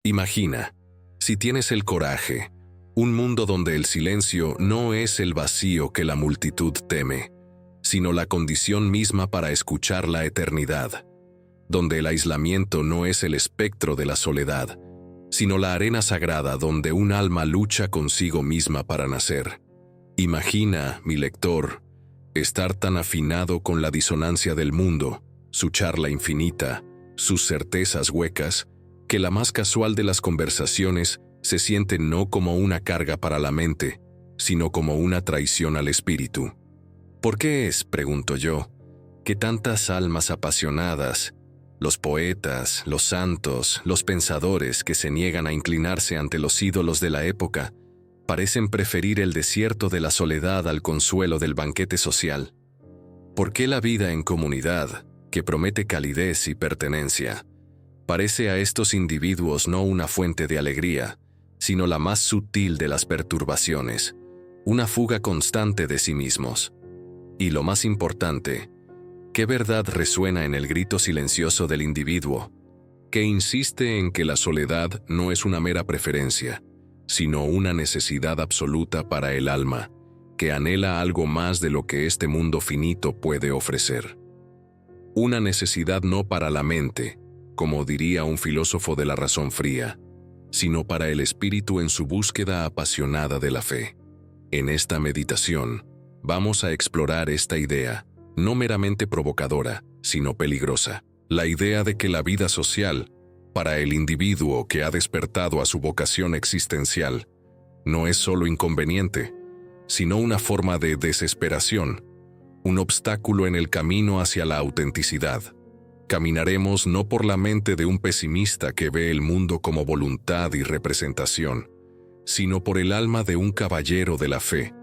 Imagina, si tienes el coraje, un mundo donde el silencio no es el vacío que la multitud teme, sino la condición misma para escuchar la eternidad, donde el aislamiento no es el espectro de la soledad, sino la arena sagrada donde un alma lucha consigo misma para nacer. Imagina, mi lector, estar tan afinado con la disonancia del mundo, su charla infinita, sus certezas huecas, que la más casual de las conversaciones se siente no como una carga para la mente, sino como una traición al espíritu. ¿Por qué es, pregunto yo, que tantas almas apasionadas, los poetas, los santos, los pensadores que se niegan a inclinarse ante los ídolos de la época, parecen preferir el desierto de la soledad al consuelo del banquete social? ¿Por qué la vida en comunidad, que promete calidez y pertenencia, parece a estos individuos no una fuente de alegría, sino la más sutil de las perturbaciones, una fuga constante de sí mismos? Y lo más importante, ¿qué verdad resuena en el grito silencioso del individuo, que insiste en que la soledad no es una mera preferencia, sino una necesidad absoluta para el alma, que anhela algo más de lo que este mundo finito puede ofrecer? Una necesidad no para la mente, como diría un filósofo de la razón fría, sino para el espíritu en su búsqueda apasionada de la fe. En esta meditación, vamos a explorar esta idea, no meramente provocadora, sino peligrosa, la idea de que la vida social, para el individuo que ha despertado a su vocación existencial, no es solo inconveniente, sino una forma de desesperación, un obstáculo en el camino hacia la autenticidad. Caminaremos no por la mente de un pesimista que ve el mundo como voluntad y representación, sino por el alma de un caballero de la fe,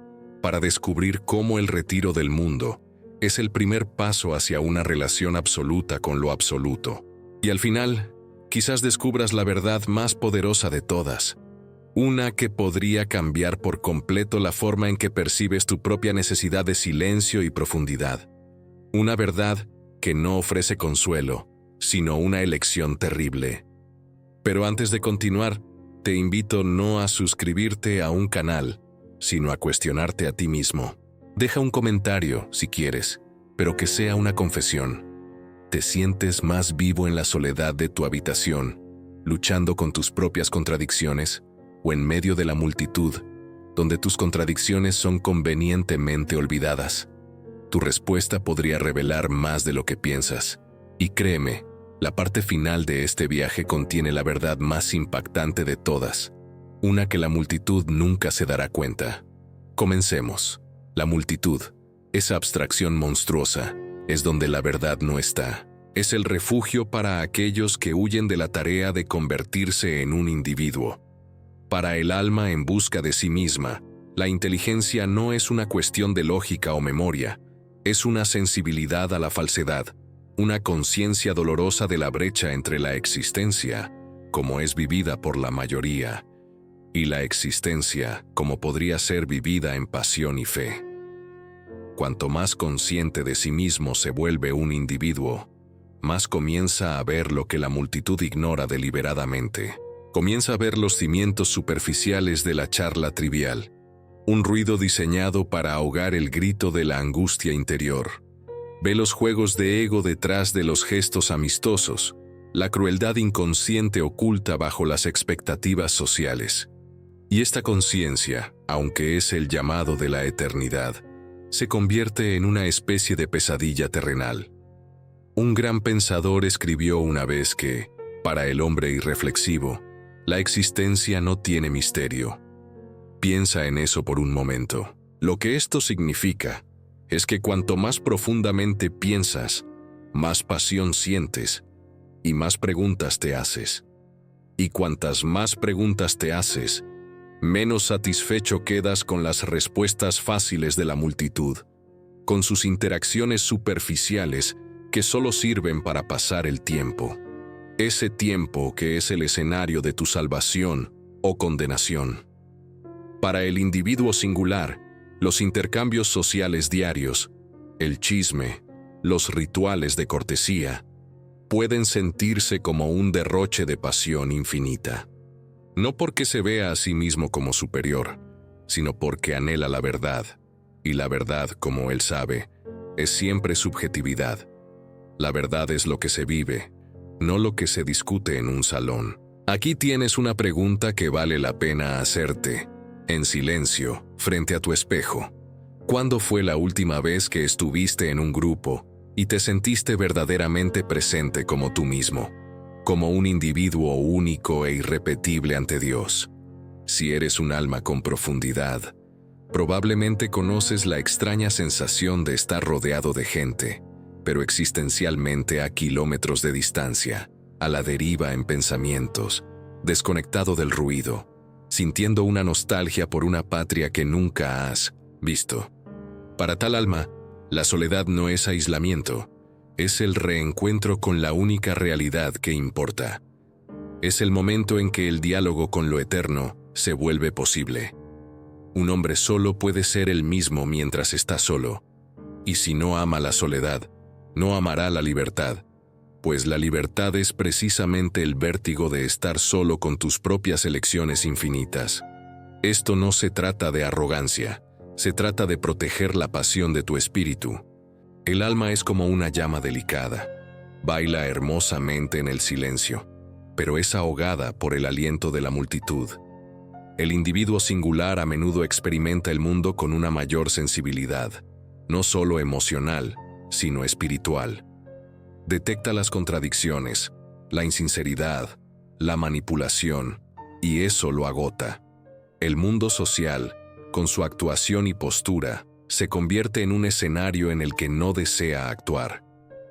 para descubrir cómo el retiro del mundo es el primer paso hacia una relación absoluta con lo absoluto. Y al final, quizás descubras la verdad más poderosa de todas, una que podría cambiar por completo la forma en que percibes tu propia necesidad de silencio y profundidad. Una verdad que no ofrece consuelo, sino una elección terrible. Pero antes de continuar, te invito no a suscribirte a un canal, sino a cuestionarte a ti mismo. Deja un comentario, si quieres, pero que sea una confesión. ¿Te sientes más vivo en la soledad de tu habitación, luchando con tus propias contradicciones, o en medio de la multitud, donde tus contradicciones son convenientemente olvidadas? Tu respuesta podría revelar más de lo que piensas. Y créeme, la parte final de este viaje contiene la verdad más impactante de todas, una que la multitud nunca se dará cuenta. Comencemos. La multitud, esa abstracción monstruosa, es donde la verdad no está. Es el refugio para aquellos que huyen de la tarea de convertirse en un individuo. Para el alma en busca de sí misma, la inteligencia no es una cuestión de lógica o memoria, es una sensibilidad a la falsedad, una conciencia dolorosa de la brecha entre la existencia, como es vivida por la mayoría, y la existencia, como podría ser vivida en pasión y fe. Cuanto más consciente de sí mismo se vuelve un individuo, más comienza a ver lo que la multitud ignora deliberadamente. Comienza a ver los cimientos superficiales de la charla trivial, un ruido diseñado para ahogar el grito de la angustia interior. Ve los juegos de ego detrás de los gestos amistosos, la crueldad inconsciente oculta bajo las expectativas sociales. Y esta conciencia, aunque es el llamado de la eternidad, se convierte en una especie de pesadilla terrenal. Un gran pensador escribió una vez que, para el hombre irreflexivo, la existencia no tiene misterio. Piensa en eso por un momento. Lo que esto significa es que cuanto más profundamente piensas, más pasión sientes y más preguntas te haces. Y cuantas más preguntas te haces, menos satisfecho quedas con las respuestas fáciles de la multitud, con sus interacciones superficiales que solo sirven para pasar el tiempo. Ese tiempo que es el escenario de tu salvación o condenación. Para el individuo singular, los intercambios sociales diarios, el chisme, los rituales de cortesía, pueden sentirse como un derroche de pasión infinita. No porque se vea a sí mismo como superior, sino porque anhela la verdad, y la verdad, como él sabe, es siempre subjetividad. La verdad es lo que se vive, no lo que se discute en un salón. Aquí tienes una pregunta que vale la pena hacerte, en silencio, frente a tu espejo. ¿Cuándo fue la última vez que estuviste en un grupo y te sentiste verdaderamente presente como tú mismo, como un individuo único e irrepetible ante Dios? Si eres un alma con profundidad, probablemente conoces la extraña sensación de estar rodeado de gente, pero existencialmente a kilómetros de distancia, a la deriva en pensamientos, desconectado del ruido, sintiendo una nostalgia por una patria que nunca has visto. Para tal alma, la soledad no es aislamiento, es el reencuentro con la única realidad que importa. Es el momento en que el diálogo con lo eterno se vuelve posible. Un hombre solo puede ser el mismo mientras está solo, y si no ama la soledad, no amará la libertad, pues la libertad es precisamente el vértigo de estar solo con tus propias elecciones infinitas. Esto no se trata de arrogancia, se trata de proteger la pasión de tu espíritu. El alma es como una llama delicada, baila hermosamente en el silencio, pero es ahogada por el aliento de la multitud. El individuo singular a menudo experimenta el mundo con una mayor sensibilidad, no solo emocional, sino espiritual. Detecta las contradicciones, la insinceridad, la manipulación, y eso lo agota. El mundo social, con su actuación y postura, se convierte en un escenario en el que no desea actuar.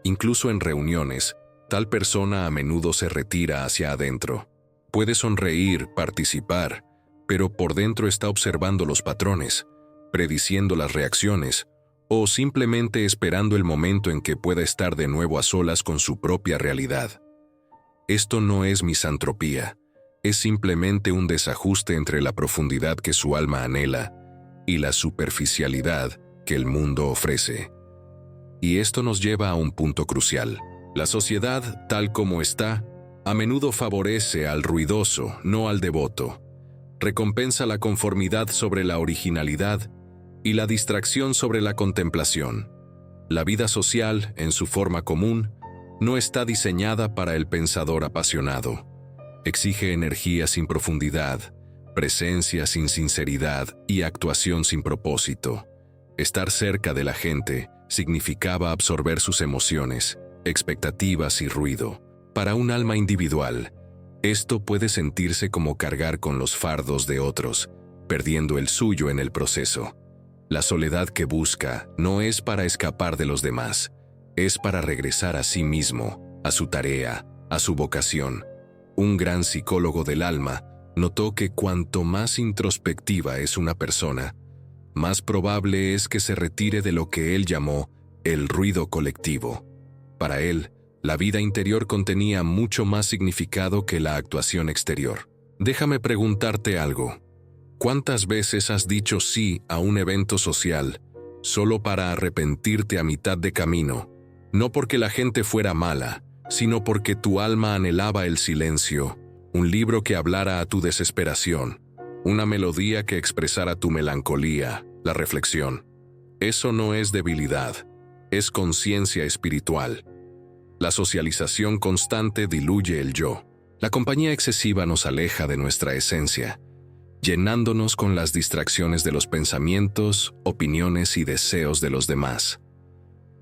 Incluso en reuniones, tal persona a menudo se retira hacia adentro. Puede sonreír, participar, pero por dentro está observando los patrones, prediciendo las reacciones, o simplemente esperando el momento en que pueda estar de nuevo a solas con su propia realidad. Esto no es misantropía, es simplemente un desajuste entre la profundidad que su alma anhela y la superficialidad que el mundo ofrece. Y esto nos lleva a un punto crucial. La sociedad, tal como está, a menudo favorece al ruidoso, no al devoto. Recompensa la conformidad sobre la originalidad y la distracción sobre la contemplación. La vida social, en su forma común, no está diseñada para el pensador apasionado. Exige energía sin profundidad, presencia sin sinceridad y actuación sin propósito. Estar cerca de la gente significaba absorber sus emociones, expectativas y ruido. Para un alma individual, esto puede sentirse como cargar con los fardos de otros, perdiendo el suyo en el proceso. La soledad que busca no es para escapar de los demás, es para regresar a sí mismo, a su tarea, a su vocación. Un gran psicólogo del alma notó que cuanto más introspectiva es una persona, más probable es que se retire de lo que él llamó el ruido colectivo. Para él, la vida interior contenía mucho más significado que la actuación exterior. Déjame preguntarte algo. ¿Cuántas veces has dicho sí a un evento social solo para arrepentirte a mitad de camino? No porque la gente fuera mala, sino porque tu alma anhelaba el silencio, un libro que hablara a tu desesperación, una melodía que expresara tu melancolía, la reflexión. Eso no es debilidad, es conciencia espiritual. La socialización constante diluye el yo. La compañía excesiva nos aleja de nuestra esencia, llenándonos con las distracciones de los pensamientos, opiniones y deseos de los demás.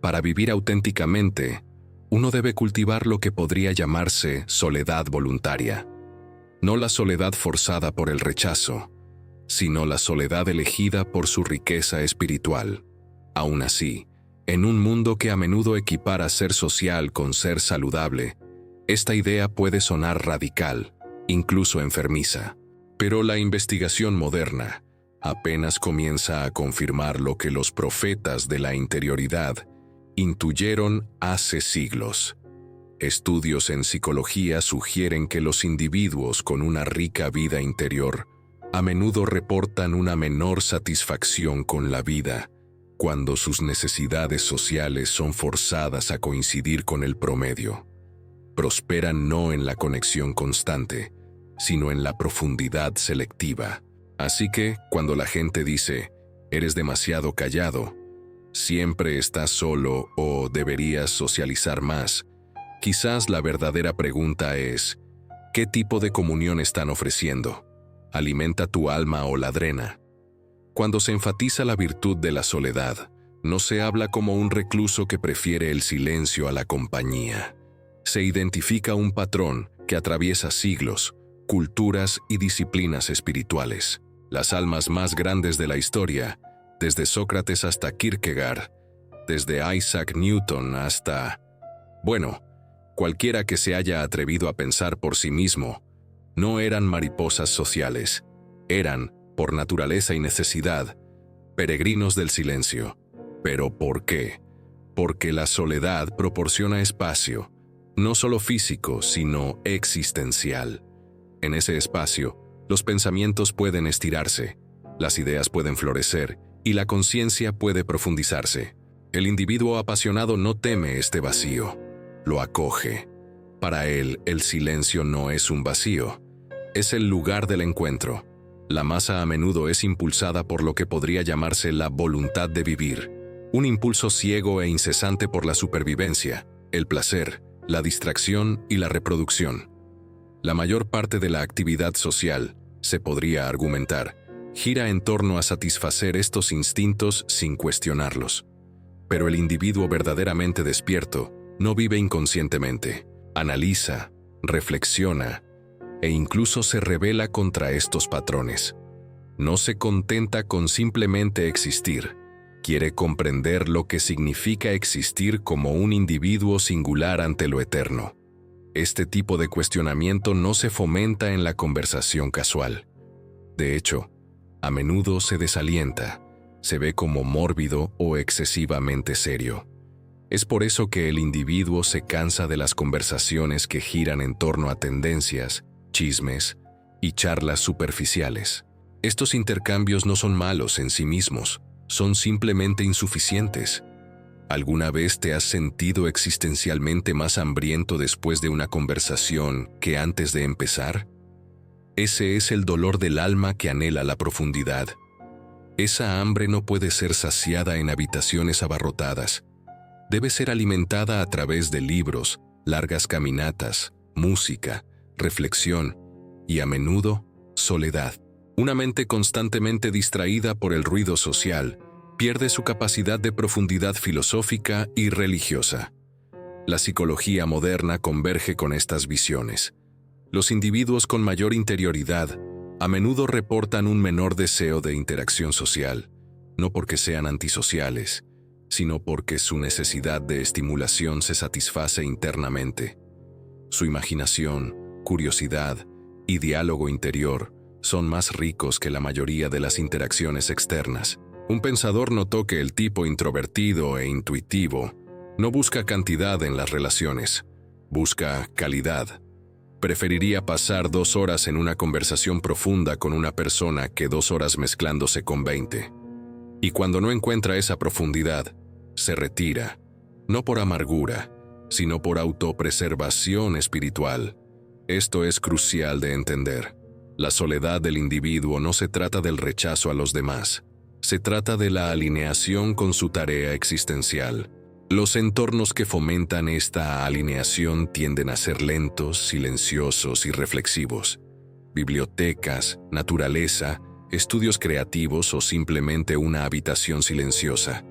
Para vivir auténticamente, uno debe cultivar lo que podría llamarse soledad voluntaria. No la soledad forzada por el rechazo, sino la soledad elegida por su riqueza espiritual. Aún así, en un mundo que a menudo equipara ser social con ser saludable, esta idea puede sonar radical, incluso enfermiza. Pero la investigación moderna apenas comienza a confirmar lo que los profetas de la interioridad intuyeron hace siglos. Estudios en psicología sugieren que los individuos con una rica vida interior a menudo reportan una menor satisfacción con la vida cuando sus necesidades sociales son forzadas a coincidir con el promedio. prosperan no en la conexión constante, sino en la profundidad selectiva. Así que, cuando la gente dice, eres demasiado callado, siempre estás solo o deberías socializar más, quizás la verdadera pregunta es, ¿qué tipo de comunión están ofreciendo? ¿Alimenta tu alma o la drena? Cuando se enfatiza la virtud de la soledad, no se habla como un recluso que prefiere el silencio a la compañía. Se identifica un patrón que atraviesa siglos, culturas y disciplinas espirituales. Las almas más grandes de la historia, desde Sócrates hasta Kierkegaard, desde Isaac Newton hasta... bueno, cualquiera que se haya atrevido a pensar por sí mismo, no eran mariposas sociales, eran, por naturaleza y necesidad, peregrinos del silencio. ¿Pero por qué? Porque la soledad proporciona espacio, no solo físico, sino existencial. En ese espacio, los pensamientos pueden estirarse, las ideas pueden florecer y la conciencia puede profundizarse. El individuo apasionado no teme este vacío, lo acoge. Para él, el silencio no es un vacío, es el lugar del encuentro. La masa a menudo es impulsada por lo que podría llamarse la voluntad de vivir, un impulso ciego e incesante por la supervivencia, el placer, la distracción y la reproducción. La mayor parte de la actividad social, se podría argumentar, gira en torno a satisfacer estos instintos sin cuestionarlos. Pero el individuo verdaderamente despierto no vive inconscientemente, analiza, reflexiona e incluso se rebela contra estos patrones. No se contenta con simplemente existir, quiere comprender lo que significa existir como un individuo singular ante lo eterno. Este tipo de cuestionamiento no se fomenta en la conversación casual. De hecho, a menudo se desalienta, se ve como mórbido o excesivamente serio. Es por eso que el individuo se cansa de las conversaciones que giran en torno a tendencias, chismes y charlas superficiales. Estos intercambios no son malos en sí mismos, son simplemente insuficientes. ¿Alguna vez te has sentido existencialmente más hambriento después de una conversación que antes de empezar? Ese es el dolor del alma que anhela la profundidad. Esa hambre no puede ser saciada en habitaciones abarrotadas. Debe ser alimentada a través de libros, largas caminatas, música, reflexión y, a menudo, soledad. Una mente constantemente distraída por el ruido social pierde su capacidad de profundidad filosófica y religiosa. La psicología moderna converge con estas visiones. Los individuos con mayor interioridad a menudo reportan un menor deseo de interacción social, no porque sean antisociales, sino porque su necesidad de estimulación se satisface internamente. Su imaginación, curiosidad y diálogo interior son más ricos que la mayoría de las interacciones externas. Un pensador notó que el tipo introvertido e intuitivo no busca cantidad en las relaciones, busca calidad. Preferiría pasar 2 horas en una conversación profunda con una persona que 2 horas mezclándose con 20. Y cuando no encuentra esa profundidad, se retira, no por amargura, sino por autopreservación espiritual. Esto es crucial de entender. La soledad del individuo no se trata del rechazo a los demás, se trata de la alineación con su tarea existencial. Los entornos que fomentan esta alineación tienden a ser lentos, silenciosos y reflexivos. Bibliotecas, naturaleza, estudios creativos o simplemente una habitación silenciosa.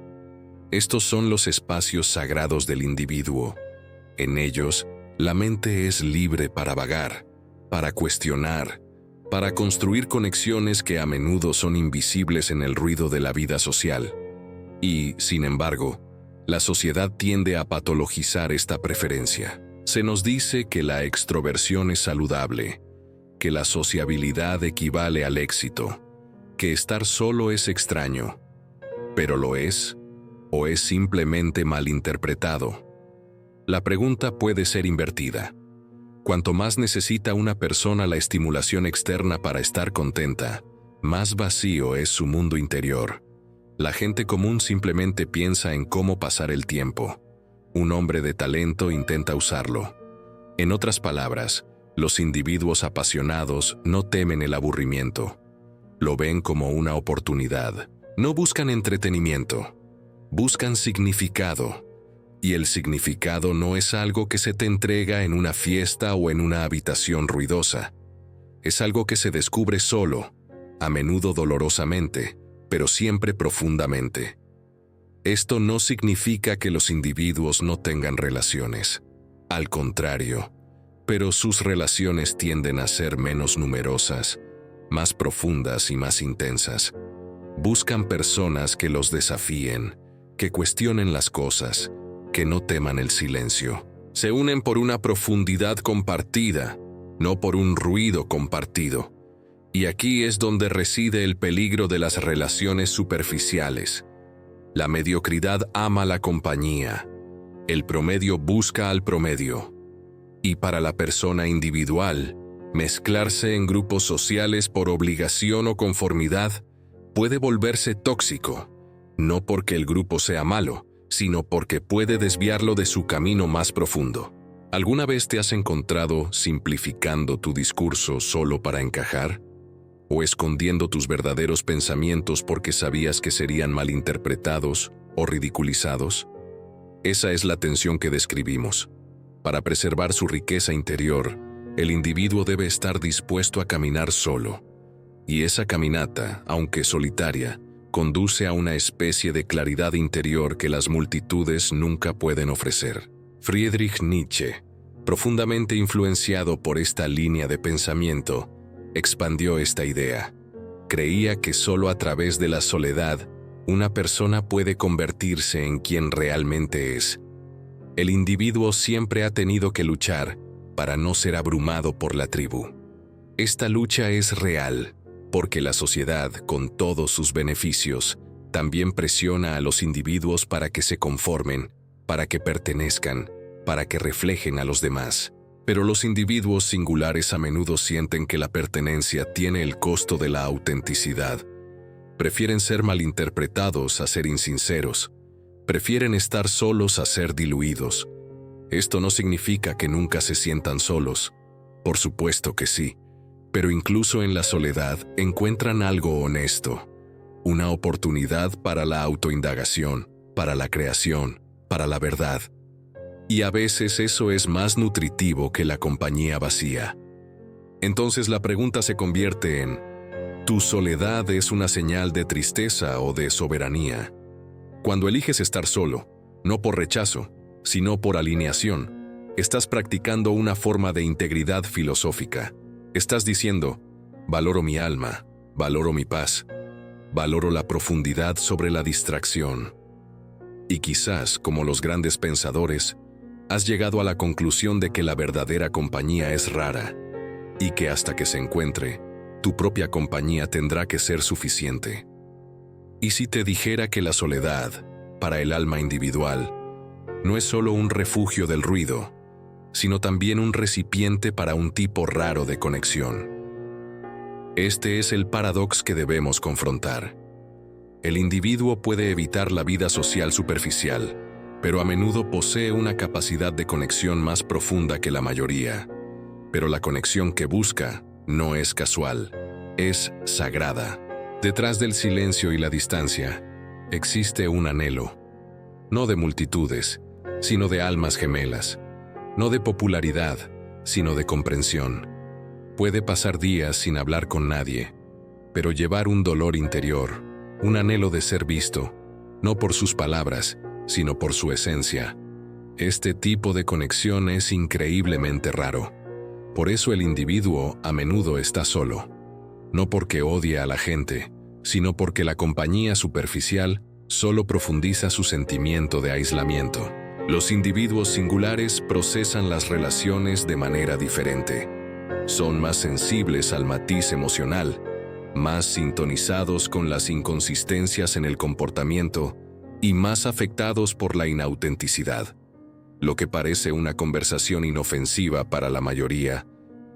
Estos son los espacios sagrados del individuo. En ellos, la mente es libre para vagar, para cuestionar, para construir conexiones que a menudo son invisibles en el ruido de la vida social. Y, sin embargo, la sociedad tiende a patologizar esta preferencia. Se nos dice que la extroversión es saludable, que la sociabilidad equivale al éxito, que estar solo es extraño. ¿Pero lo es? ¿O es simplemente malinterpretado? La pregunta puede ser invertida. Cuanto más necesita una persona la estimulación externa para estar contenta, más vacío es su mundo interior. La gente común simplemente piensa en cómo pasar el tiempo. Un hombre de talento intenta usarlo. En otras palabras, los individuos apasionados no temen el aburrimiento. Lo ven como una oportunidad. No buscan entretenimiento, buscan significado. Y el significado no es algo que se te entrega en una fiesta o en una habitación ruidosa. Es algo que se descubre solo, a menudo dolorosamente, pero siempre profundamente. Esto no significa que los individuos no tengan relaciones. Al contrario, pero sus relaciones tienden a ser menos numerosas, más profundas y más intensas. Buscan personas que los desafíen, que cuestionen las cosas, que no teman el silencio. Se unen por una profundidad compartida, no por un ruido compartido. Y aquí es donde reside el peligro de las relaciones superficiales. La mediocridad ama la compañía. El promedio busca al promedio. Y para la persona individual, mezclarse en grupos sociales por obligación o conformidad puede volverse tóxico, no porque el grupo sea malo, sino porque puede desviarlo de su camino más profundo. ¿Alguna vez te has encontrado simplificando tu discurso solo para encajar? ¿O escondiendo tus verdaderos pensamientos porque sabías que serían malinterpretados o ridiculizados? Esa es la tensión que describimos. Para preservar su riqueza interior, el individuo debe estar dispuesto a caminar solo. Y esa caminata, aunque solitaria, conduce a una especie de claridad interior que las multitudes nunca pueden ofrecer. Friedrich Nietzsche, profundamente influenciado por esta línea de pensamiento, expandió esta idea. Creía que solo a través de la soledad, una persona puede convertirse en quien realmente es. El individuo siempre ha tenido que luchar para no ser abrumado por la tribu. Esta lucha es real, porque la sociedad, con todos sus beneficios, también presiona a los individuos para que se conformen, para que pertenezcan, para que reflejen a los demás. Pero los individuos singulares a menudo sienten que la pertenencia tiene el costo de la autenticidad. Prefieren ser malinterpretados a ser insinceros. Prefieren estar solos a ser diluidos. Esto no significa que nunca se sientan solos. Por supuesto que sí. Pero incluso en la soledad encuentran algo honesto, una oportunidad para la autoindagación, para la creación, para la verdad. Y a veces eso es más nutritivo que la compañía vacía. Entonces la pregunta se convierte en: ¿tu soledad es una señal de tristeza o de soberanía? Cuando eliges estar solo, no por rechazo, sino por alineación, estás practicando una forma de integridad filosófica. Estás diciendo: valoro mi alma, valoro mi paz, valoro la profundidad sobre la distracción. Y quizás, como los grandes pensadores, has llegado a la conclusión de que la verdadera compañía es rara, y que hasta que se encuentre, tu propia compañía tendrá que ser suficiente. ¿Y si te dijera que la soledad, para el alma individual, no es solo un refugio del ruido, sino también un recipiente para un tipo raro de conexión? Este es el paradox que debemos confrontar. El individuo puede evitar la vida social superficial, pero a menudo posee una capacidad de conexión más profunda que la mayoría. Pero la conexión que busca no es casual, es sagrada. Detrás del silencio y la distancia, existe un anhelo, no de multitudes, sino de almas gemelas. No de popularidad, sino de comprensión. Puede pasar días sin hablar con nadie, pero llevar un dolor interior, un anhelo de ser visto, no por sus palabras, sino por su esencia. Este tipo de conexión es increíblemente raro. Por eso el individuo a menudo está solo. No porque odie a la gente, sino porque la compañía superficial solo profundiza su sentimiento de aislamiento. Los individuos singulares procesan las relaciones de manera diferente. Son más sensibles al matiz emocional, más sintonizados con las inconsistencias en el comportamiento y más afectados por la inautenticidad. Lo que parece una conversación inofensiva para la mayoría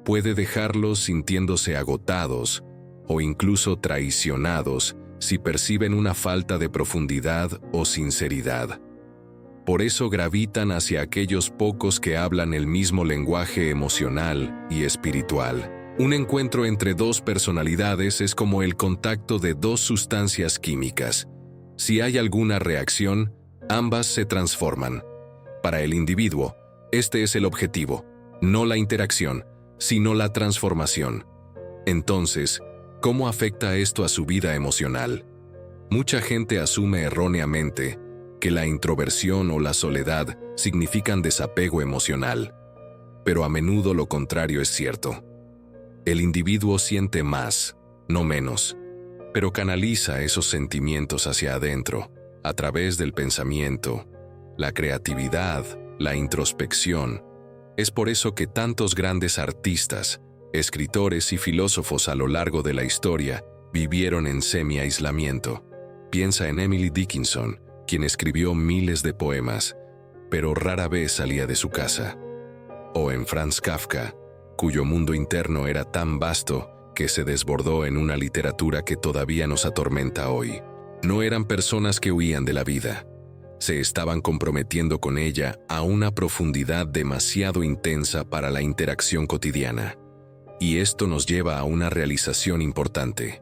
puede dejarlos sintiéndose agotados o incluso traicionados si perciben una falta de profundidad o sinceridad. Por eso gravitan hacia aquellos pocos que hablan el mismo lenguaje emocional y espiritual. Un encuentro entre dos personalidades es como el contacto de dos sustancias químicas. Si hay alguna reacción, ambas se transforman. Para el individuo, este es el objetivo, no la interacción, sino la transformación. Entonces, ¿cómo afecta esto a su vida emocional? Mucha gente asume erróneamente que la introversión o la soledad significan desapego emocional, pero a menudo lo contrario es cierto. El individuo siente más, no menos, pero canaliza esos sentimientos hacia adentro, a través del pensamiento, la creatividad, la introspección. Es por eso que tantos grandes artistas, escritores y filósofos a lo largo de la historia vivieron en semi-aislamiento. Piensa en Emily Dickinson, quien escribió miles de poemas, pero rara vez salía de su casa. O en Franz Kafka, cuyo mundo interno era tan vasto que se desbordó en una literatura que todavía nos atormenta hoy. No eran personas que huían de la vida. Se estaban comprometiendo con ella a una profundidad demasiado intensa para la interacción cotidiana. Y esto nos lleva a una realización importante.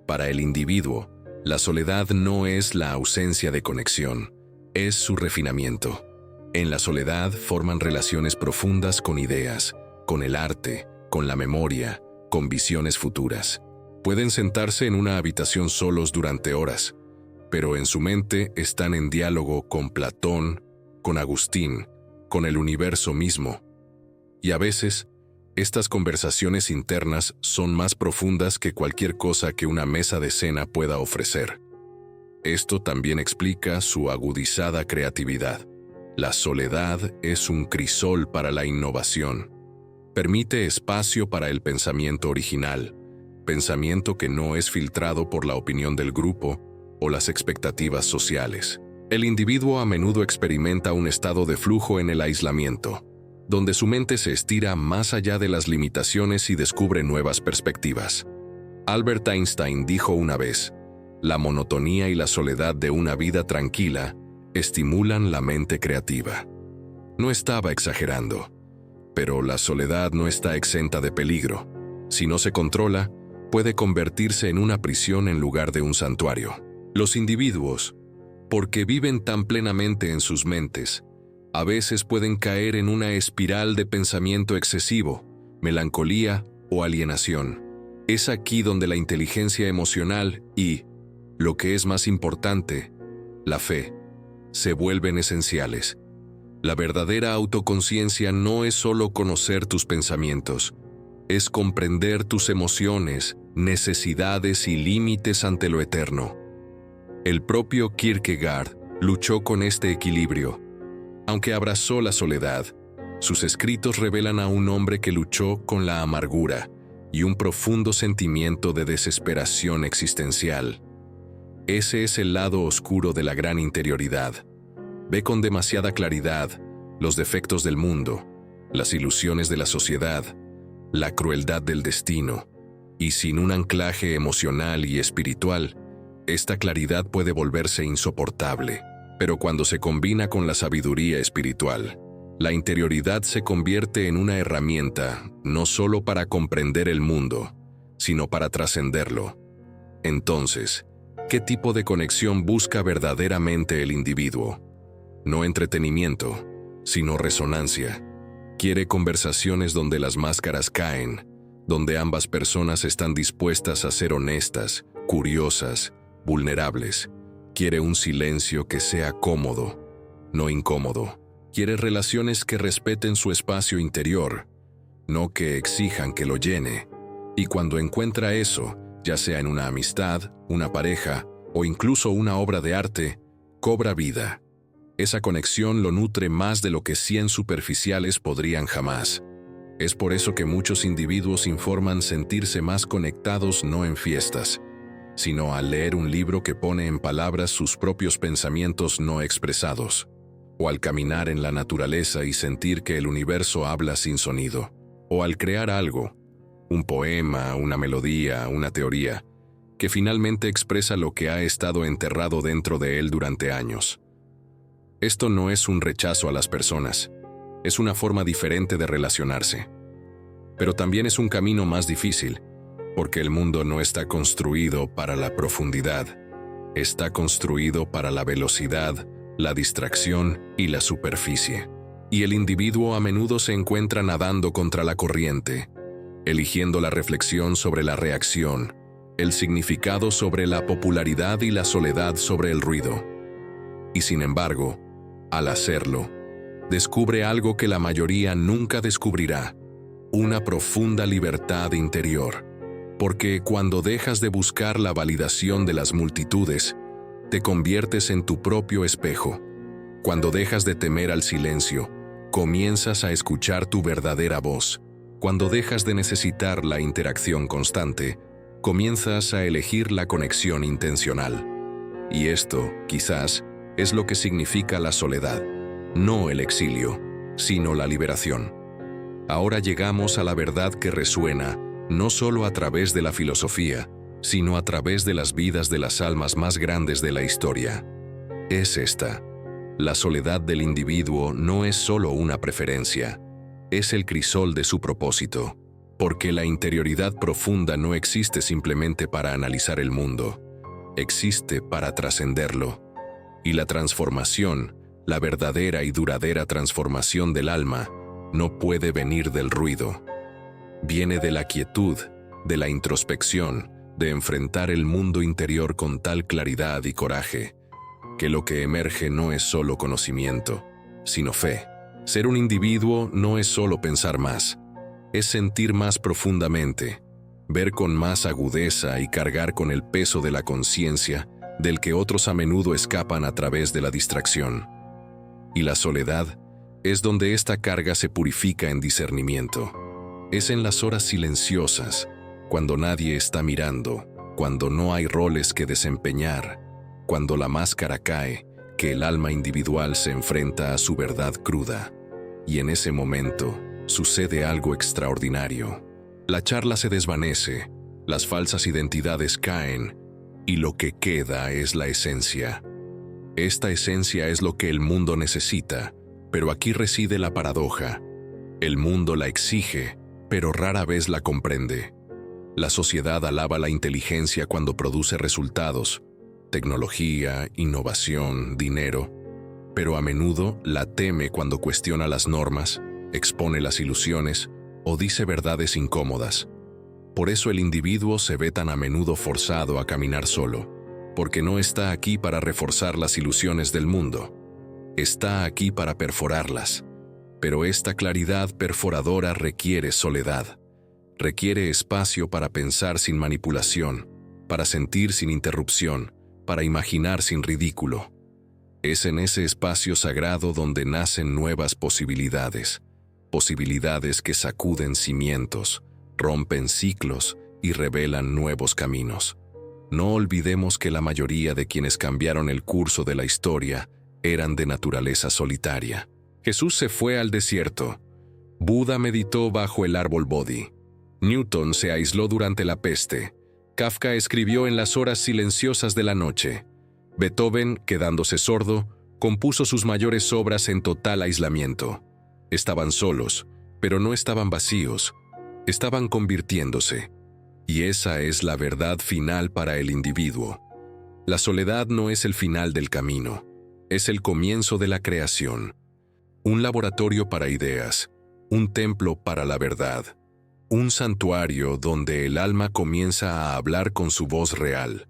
Para el individuo, la soledad no es la ausencia de conexión, es su refinamiento. En la soledad forman relaciones profundas con ideas, con el arte, con la memoria, con visiones futuras. Pueden sentarse en una habitación solos durante horas, pero en su mente están en diálogo con Platón, con Agustín, con el universo mismo. Y a veces, estas conversaciones internas son más profundas que cualquier cosa que una mesa de cena pueda ofrecer. Esto también explica su agudizada creatividad. La soledad es un crisol para la innovación. Permite espacio para el pensamiento original, pensamiento que no es filtrado por la opinión del grupo o las expectativas sociales. El individuo a menudo experimenta un estado de flujo en el aislamiento, donde su mente se estira más allá de las limitaciones y descubre nuevas perspectivas. Albert Einstein dijo una vez, la monotonía y la soledad de una vida tranquila estimulan la mente creativa. No estaba exagerando, pero la soledad no está exenta de peligro. Si no se controla, puede convertirse en una prisión en lugar de un santuario. Los individuos, porque viven tan plenamente en sus mentes, a veces pueden caer en una espiral de pensamiento excesivo, melancolía o alienación. Es aquí donde la inteligencia emocional y, lo que es más importante, la fe, se vuelven esenciales. La verdadera autoconciencia no es solo conocer tus pensamientos, es comprender tus emociones, necesidades y límites ante lo eterno. El propio Kierkegaard luchó con este equilibrio. Aunque abrazó la soledad, sus escritos revelan a un hombre que luchó con la amargura y un profundo sentimiento de desesperación existencial. Ese es el lado oscuro de la gran interioridad. Ve con demasiada claridad los defectos del mundo, las ilusiones de la sociedad, la crueldad del destino, y sin un anclaje emocional y espiritual, esta claridad puede volverse insoportable. Pero cuando se combina con la sabiduría espiritual, la interioridad se convierte en una herramienta no solo para comprender el mundo, sino para trascenderlo. Entonces, ¿qué tipo de conexión busca verdaderamente el individuo? No entretenimiento, sino resonancia. Quiere conversaciones donde las máscaras caen, donde ambas personas están dispuestas a ser honestas, curiosas, vulnerables. Quiere un silencio que sea cómodo, no incómodo. Quiere relaciones que respeten su espacio interior, no que exijan que lo llene. Y cuando encuentra eso, ya sea en una amistad, una pareja o incluso una obra de arte, cobra vida. Esa conexión lo nutre más de lo que 100 superficiales podrían jamás. Es por eso que muchos individuos informan sentirse más conectados no en fiestas, sino al leer un libro que pone en palabras sus propios pensamientos no expresados, o al caminar en la naturaleza y sentir que el universo habla sin sonido, o al crear algo, un poema, una melodía, una teoría, que finalmente expresa lo que ha estado enterrado dentro de él durante años. Esto no es un rechazo a las personas, es una forma diferente de relacionarse. Pero también es un camino más difícil, porque el mundo no está construido para la profundidad, está construido para la velocidad, la distracción y la superficie. Y el individuo a menudo se encuentra nadando contra la corriente, eligiendo la reflexión sobre la reacción, el significado sobre la popularidad y la soledad sobre el ruido. Y sin embargo, al hacerlo, descubre algo que la mayoría nunca descubrirá: una profunda libertad interior. Porque cuando dejas de buscar la validación de las multitudes, te conviertes en tu propio espejo. Cuando dejas de temer al silencio, comienzas a escuchar tu verdadera voz. Cuando dejas de necesitar la interacción constante, comienzas a elegir la conexión intencional. Y esto, quizás, es lo que significa la soledad, no el exilio, sino la liberación. Ahora llegamos a la verdad que resuena no solo a través de la filosofía, sino a través de las vidas de las almas más grandes de la historia. Es esta: la soledad del individuo no es solo una preferencia, es el crisol de su propósito, porque la interioridad profunda no existe simplemente para analizar el mundo, existe para trascenderlo. Y la transformación, la verdadera y duradera transformación del alma, no puede venir del ruido. Viene de la quietud, de la introspección, de enfrentar el mundo interior con tal claridad y coraje, que lo que emerge no es solo conocimiento, sino fe. Ser un individuo no es solo pensar más, es sentir más profundamente, ver con más agudeza y cargar con el peso de la conciencia del que otros a menudo escapan a través de la distracción. Y la soledad es donde esta carga se purifica en discernimiento. Es en las horas silenciosas, cuando nadie está mirando, cuando no hay roles que desempeñar, cuando la máscara cae, que el alma individual se enfrenta a su verdad cruda. Y en ese momento sucede algo extraordinario. La charla se desvanece, las falsas identidades caen, y lo que queda es la esencia. Esta esencia es lo que el mundo necesita, pero aquí reside la paradoja. El mundo la exige, pero rara vez la comprende. La sociedad alaba la inteligencia cuando produce resultados, tecnología, innovación, dinero, pero a menudo la teme cuando cuestiona las normas, expone las ilusiones o dice verdades incómodas. Por eso el individuo se ve tan a menudo forzado a caminar solo, porque no está aquí para reforzar las ilusiones del mundo, está aquí para perforarlas. Pero esta claridad perforadora requiere soledad, requiere espacio para pensar sin manipulación, para sentir sin interrupción, para imaginar sin ridículo. Es en ese espacio sagrado donde nacen nuevas posibilidades, posibilidades que sacuden cimientos, rompen ciclos y revelan nuevos caminos. No olvidemos que la mayoría de quienes cambiaron el curso de la historia eran de naturaleza solitaria. Jesús se fue al desierto. Buda meditó bajo el árbol Bodhi. Newton se aisló durante la peste. Kafka escribió en las horas silenciosas de la noche. Beethoven, quedándose sordo, compuso sus mayores obras en total aislamiento. Estaban solos, pero no estaban vacíos. Estaban convirtiéndose. Y esa es la verdad final para el individuo. La soledad no es el final del camino, es el comienzo de la creación. Un laboratorio para ideas, un templo para la verdad, un santuario donde el alma comienza a hablar con su voz real.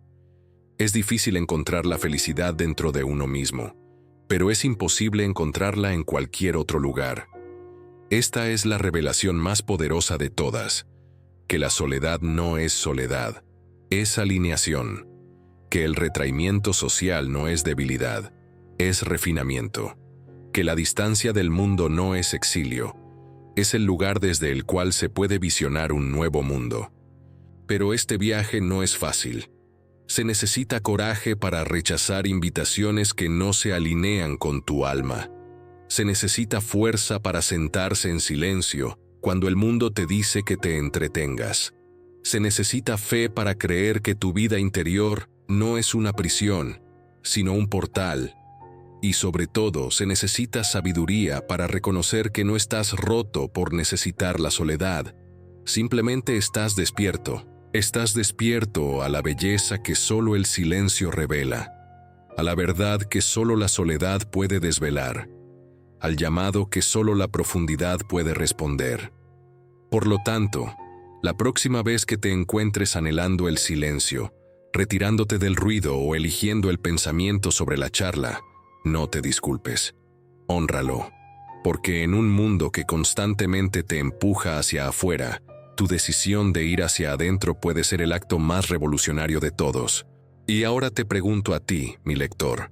Es difícil encontrar la felicidad dentro de uno mismo, pero es imposible encontrarla en cualquier otro lugar. Esta es la revelación más poderosa de todas, que la soledad no es soledad, es alineación, que el retraimiento social no es debilidad, es refinamiento, que la distancia del mundo no es exilio, es el lugar desde el cual se puede visionar un nuevo mundo. Pero este viaje no es fácil. Se necesita coraje para rechazar invitaciones que no se alinean con tu alma. Se necesita fuerza para sentarse en silencio cuando el mundo te dice que te entretengas. Se necesita fe para creer que tu vida interior no es una prisión, sino un portal. Y sobre todo, se necesita sabiduría para reconocer que no estás roto por necesitar la soledad. Simplemente estás despierto. Estás despierto a la belleza que solo el silencio revela, a la verdad que solo la soledad puede desvelar, al llamado que solo la profundidad puede responder. Por lo tanto, la próxima vez que te encuentres anhelando el silencio, retirándote del ruido o eligiendo el pensamiento sobre la charla, no te disculpes. Hónralo, porque en un mundo que constantemente te empuja hacia afuera, tu decisión de ir hacia adentro puede ser el acto más revolucionario de todos. Y ahora te pregunto a ti, mi lector,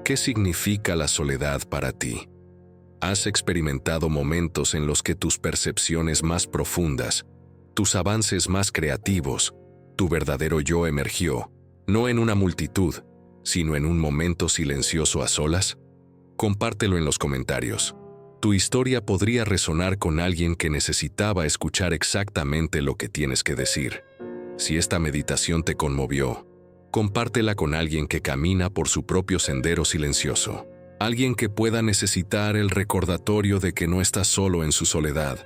¿qué significa la soledad para ti? ¿Has experimentado momentos en los que tus percepciones más profundas, tus avances más creativos, tu verdadero yo emergió, no en una multitud, sino en un momento silencioso a solas? Compártelo en los comentarios. Tu historia podría resonar con alguien que necesitaba escuchar exactamente lo que tienes que decir. Si esta meditación te conmovió, compártela con alguien que camina por su propio sendero silencioso. Alguien que pueda necesitar el recordatorio de que no está solo en su soledad,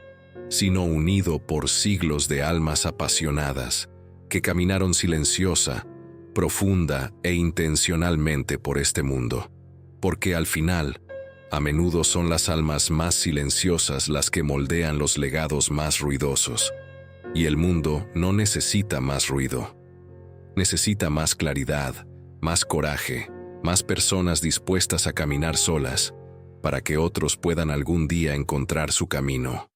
sino unido por siglos de almas apasionadas, que caminaron silenciosa, profunda e intencionalmente por este mundo. Porque al final, a menudo son las almas más silenciosas las que moldean los legados más ruidosos. Y el mundo no necesita más ruido. Necesita más claridad, más coraje, más personas dispuestas a caminar solas, para que otros puedan algún día encontrar su camino.